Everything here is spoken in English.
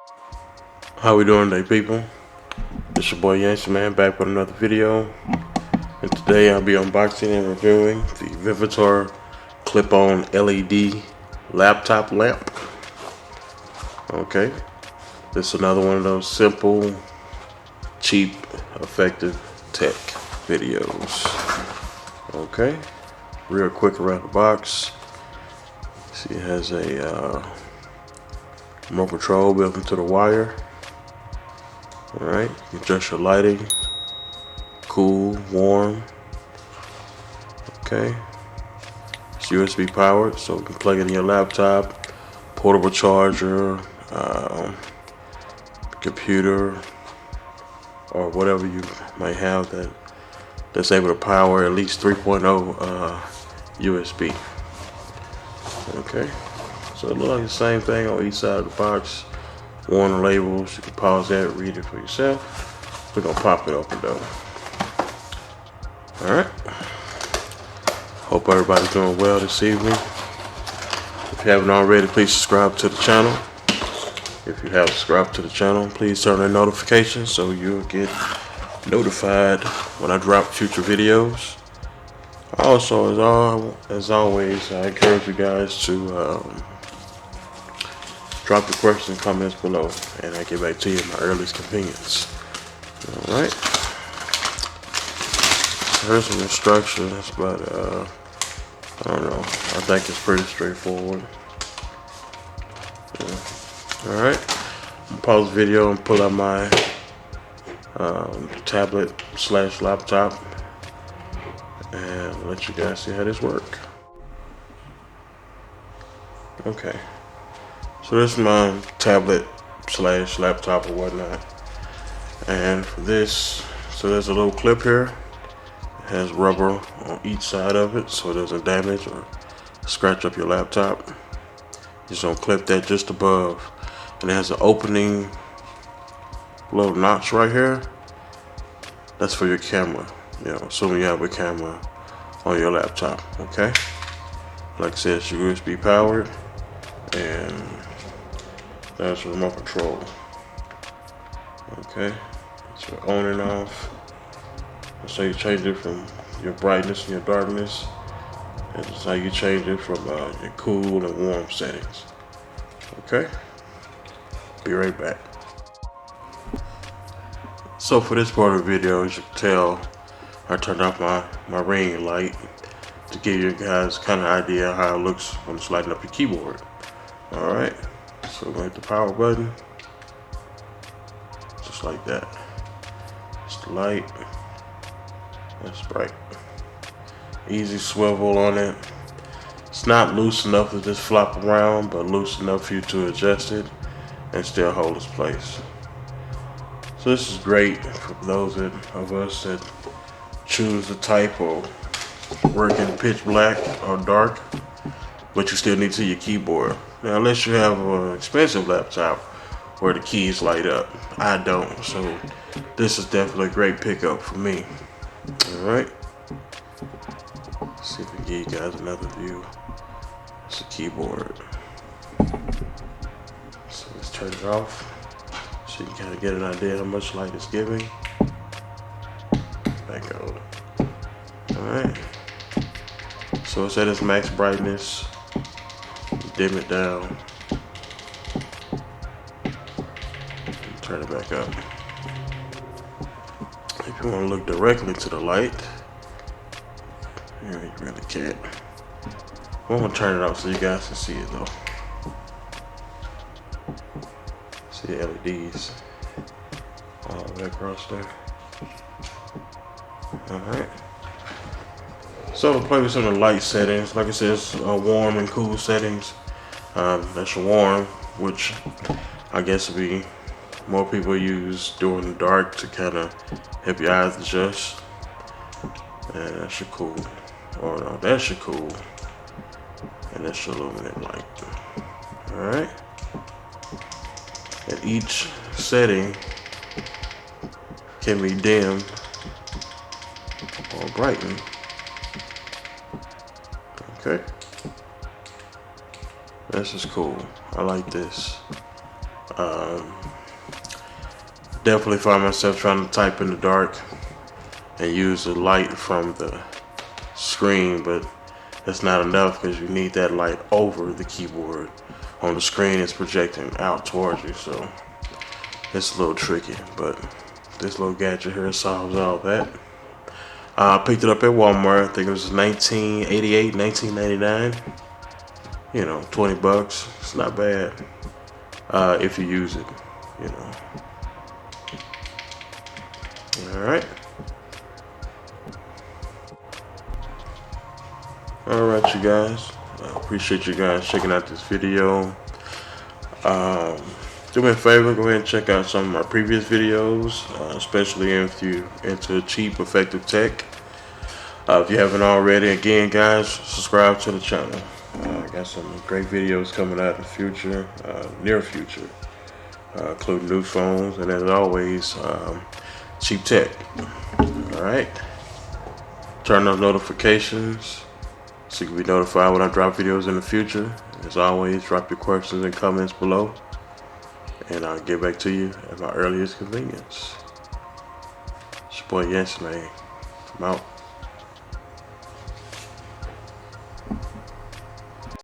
How we doing today, people? It's your boy Yankee Man back with another video, and today I'll be unboxing and reviewing the Vivitar clip-on LED laptop lamp. Okay, this is another one of those simple, cheap, effective tech videos. Okay, real quick around the box. See, it has a remote control built into the wire. Alright, you adjust your lighting, cool, warm. Okay, it's USB powered, so you can plug it in your laptop, portable charger, computer, or whatever you might have that's able to power at least 3.0 USB. Okay, so it looks like the same thing on each side of the box. Warning labels, you can pause that, read it for yourself. We're gonna pop it open though. Alright. Hope everybody's doing well this evening. If you haven't already, please subscribe to the channel. If you have subscribed to the channel, please turn on notifications so you'll get notified when I drop future videos. Also, as always, I encourage you guys to drop the questions and comments below, and I get back to you at my earliest convenience. Alright. Here's some instructions, but I don't know. I think it's pretty straightforward. Yeah. Alright. I'm gonna pause the video and pull out my tablet / laptop and let you guys see how this works. Okay. So this is my tablet / laptop or whatnot. And for this, so there's a little clip here. It has rubber on each side of it so it doesn't damage or scratch up your laptop. You just gonna clip that just above. And it has an opening little notch right here. That's for your camera. You know, assuming you have a camera on your laptop, okay? Like I said, it's USB powered, and that's remote control. Okay, it's your on and off. So you change it from your brightness and your darkness. And this is how you change it from your cool and warm settings. Okay, be right back. So for this part of the video, as you can tell, I turned off my ring light to give you guys kind of idea how it looks when it's lighting up your keyboard. Alright, so hit the power button, just like that. It's the light, that's bright. Easy swivel on it. It's not loose enough to just flop around, but loose enough for you to adjust it and still hold its place. So this is great for those of us that choose the type or work in pitch black or dark, but you still need to see your keyboard. Now, unless you have an expensive laptop where the keys light up. I don't, so this is definitely a great pickup for me. Alright. See if we can give you guys another view. It's a keyboard. So let's turn it off so you can kind of get an idea how much light it's giving. Back on. Alright. So it's at its max brightness. Dim it down. Turn it back up. If you want to look directly to the light, you really can't. I'm gonna turn it off so you guys can see it though. See the LEDs all the way across there. Alright. So to play with some of the light settings, like I said, it's warm and cool settings. That's your warm, which I guess would be more people use during the dark to kind of help your eyes adjust. And that's your cool. Or no, that's your cool. And that's your illuminate light. Alright. And each setting can be dimmed or brightened. Okay. This is cool. I like this. Definitely find myself trying to type in the dark and use the light from the screen, but that's not enough because you need that light over the keyboard. On the screen, it's projecting out towards you, so it's a little tricky, but this little gadget here solves all that. I picked it up at Walmart. I think it was 1988, 1999. You know, 20 bucks. It's not bad if you use it, you know. Alright. Alright, you guys. I appreciate you guys checking out this video. Do me a favor, go ahead and check out some of my previous videos, especially if you're into cheap, effective tech. If you haven't already, again, guys, subscribe to the channel. I got some great videos coming out in the future, near future, including new phones, and as always, cheap tech. Alright. Turn those notifications so you can be notified when I drop videos in the future. As always, drop your questions and comments below, and I'll get back to you at my earliest convenience. It's your boy Yes Man. I'm out.